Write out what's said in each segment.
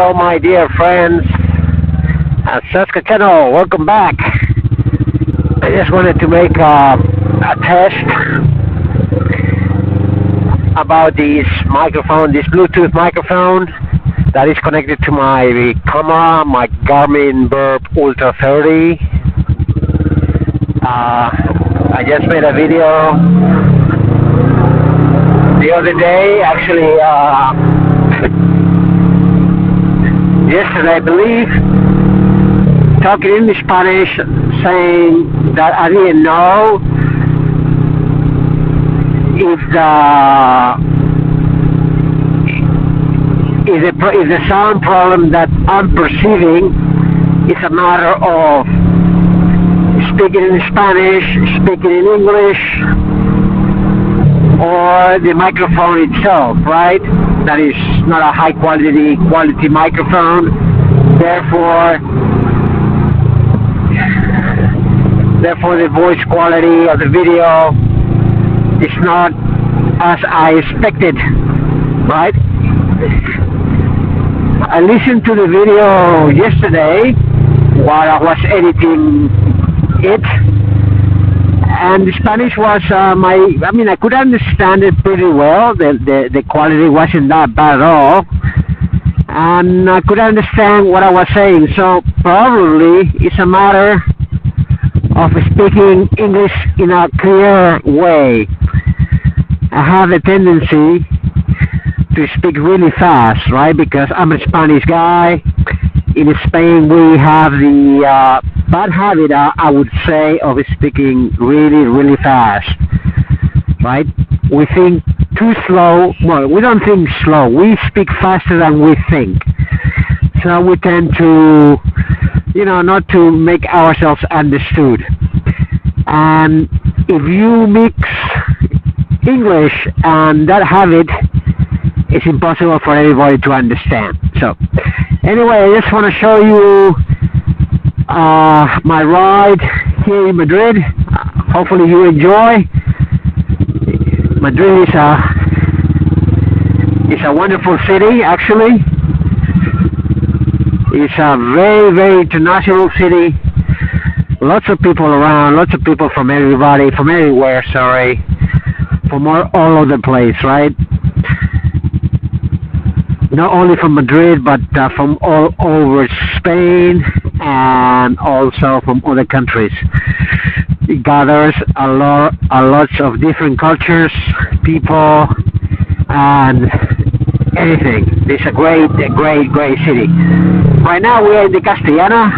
Hello, my dear friends at Saskatchewan. Welcome back. I just wanted to make a test about this microphone, this Bluetooth microphone that is connected to my camera, my Garmin Burp Ultra 30. I just made a video the other day, actually yesterday, I believe, talking in Spanish, saying that I didn't know if the sound problem that I'm perceiving is a matter of speaking in Spanish, speaking in English, or the microphone itself, right? That is not a high quality microphone. Therefore the voice quality of the video is not as I expected, right? I listened to the video yesterday while I was editing it, and the Spanish was I could understand it pretty well. The quality wasn't that bad at all, and I could understand what I was saying. So probably it's a matter of speaking English in a clear way. I have a tendency to speak really fast, right? Because I'm a Spanish guy. In Spain, we have the bad habit, I would say, of speaking really, really fast, right? We think too slow. Well, we don't think slow. We speak faster than we think. So we tend to, not to make ourselves understood. And if you mix English and that habit, it's impossible for everybody to understand. So anyway, I just want to show you my ride here in Madrid. Hopefully you enjoy. Madrid is a wonderful city, actually. It's a very, very international city. Lots of people around, lots of people from everywhere, from all over the place, right? Not only from Madrid, but from all over Spain and also from other countries. It gathers lots of different cultures, people, and anything. It's a great city. Right now we are in the Castellana.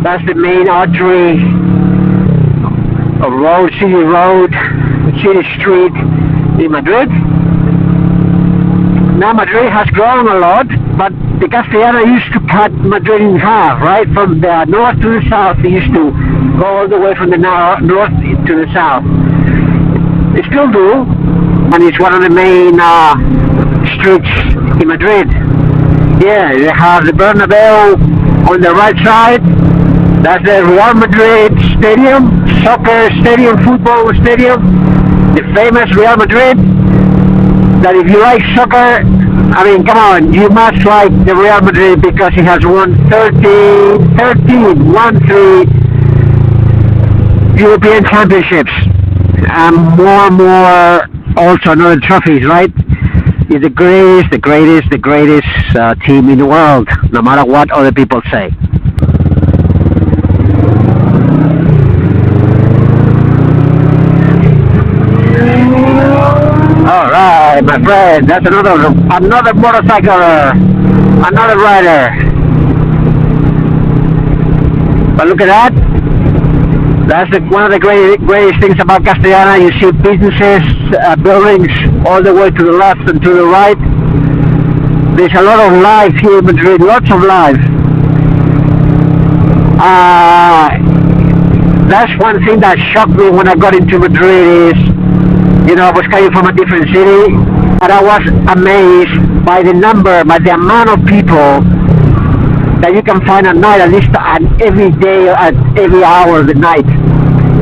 That's the main artery of city street in Madrid. Now Madrid has grown a lot, but the Castellana used to cut Madrid in half, right? From the north to the south, they used to go all the way from the north to the south. They still do, and it's one of the main streets in Madrid. Yeah, they have the Bernabeu on the right side. That's the Real Madrid stadium, soccer stadium, football stadium, the famous Real Madrid. That if you like soccer, come on, you must like the Real Madrid because it has won 13 European championships and more also another trophies, right? It's the greatest team in the world, no matter what other people say. All right, my friend, that's another motorcycler, another rider. But look at that. That's one of the greatest things about Castellana. You see businesses, buildings all the way to the left and to the right. There's a lot of life here in Madrid, lots of life. That's one thing that shocked me when I got into Madrid is, I was coming from a different city, and I was amazed by the amount of people that you can find at night, at least every day, at every hour of the night.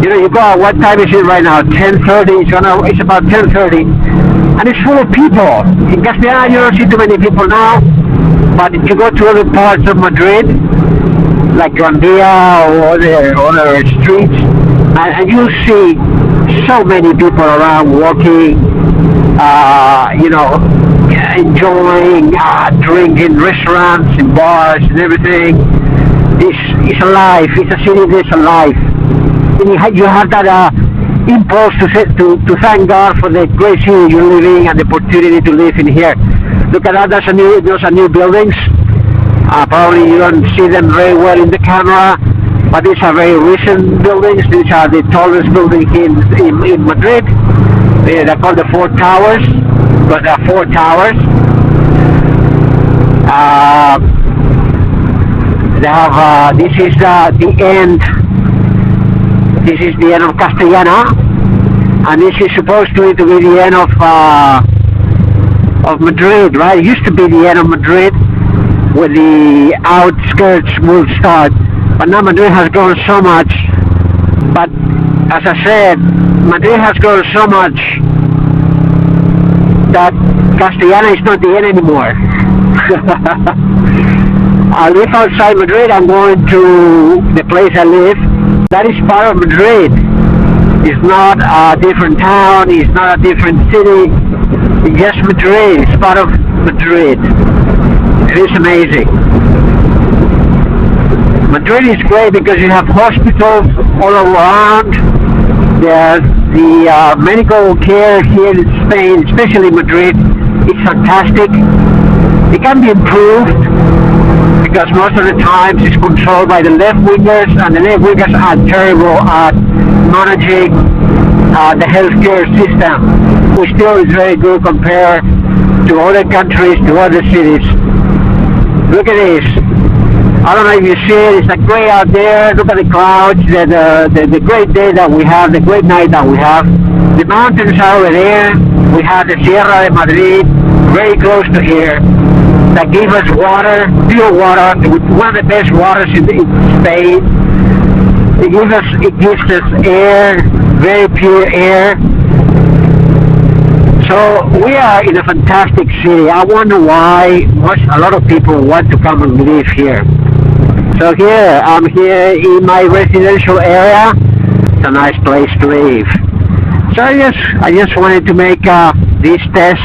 You go out, what time is it right now? 10:30, it's about 10:30, and it's full of people. In Castellana, you don't see too many people now. But if you go to other parts of Madrid, like Grandia or other streets, and you'll see so many people around walking, you know, enjoying, drinking, restaurants and bars and everything. It's alive. It's a city that's alive. And you have that impulse to thank God for the great city you're living and the opportunity to live in here. Look at that. Those are new buildings. Probably you don't see them very well in the camera, but these are very recent buildings. These are the tallest buildings in Madrid. They're called the Four Towers, because there are 4 towers. They have, this is the end. This is the end of Castellana, and this is supposed to be the end of Madrid, right? It used to be the end of Madrid, where the outskirts will start. But now Madrid has grown so much. But as I said, Madrid has grown so much that Castellana is not the end anymore. I live outside Madrid. I'm going to the place I live. That is part of Madrid. It's not a different town. It's not a different city. It's just Madrid. It's part of Madrid. It is amazing. Madrid is great because you have hospitals all around. The medical care here in Spain, especially Madrid, is fantastic. It can be improved because most of the times it's controlled by the left-wingers, and the left-wingers are terrible at managing the healthcare system, which still is very good compared to other countries, to other cities. Look at this. I don't know if you see it. It's like great out there. Look at the clouds. The great day that we have, the great night that we have. The mountains are over there. We have the Sierra de Madrid, very close to here, that give us water, pure water, one of the best waters in Spain. It gives us air, very pure air. So we are in a fantastic city. I wonder why a lot of people want to come and live here. So here, I'm here in my residential area. It's a nice place to live. So I just wanted to make this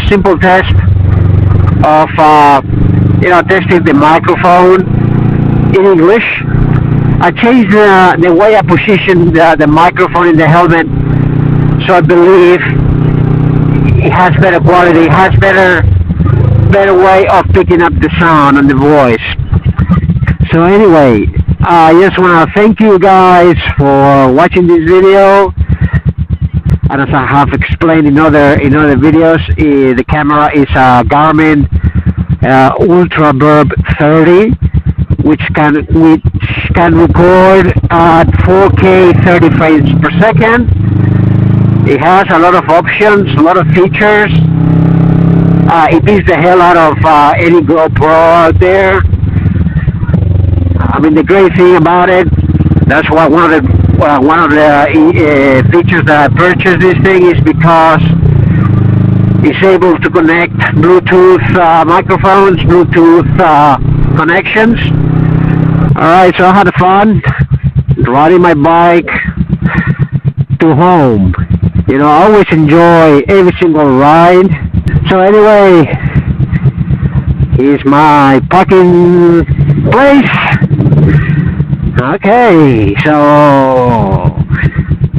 simple test of testing the microphone in English. I changed the way I positioned the microphone in the helmet, so I believe it has better quality, it has better way of picking up the sound and the voice. So anyway, I just want to thank you guys for watching this video. And as I have explained in other videos, the camera is a Garmin Ultra Burb 30, which can record at 4K 30 frames per second. It has a lot of options, a lot of features. It beats the hell out of any GoPro out there. I mean, the great thing about it, that's why one of the features that I purchased this thing is because it's able to connect Bluetooth microphones, Bluetooth connections. Alright, so I had fun riding my bike to home. You know, I always enjoy every single ride. So anyway, here's my parking place. Okay, so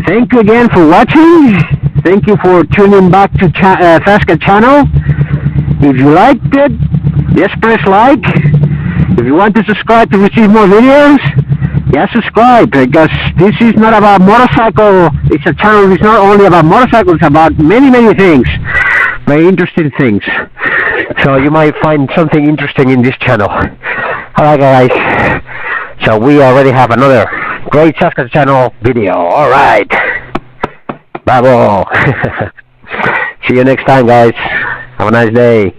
thank you again for watching. Thank you for tuning back to Fasca channel. If you liked it, just press like. If you want to subscribe to receive more videos, just subscribe, because this is not about motorcycle. It's a channel that's not only about motorcycles, it's about many things, very interesting things. So you might find something interesting in this channel. Alright guys, so we already have another great Fasca channel video. Alright, bravo. See you next time guys, have a nice day.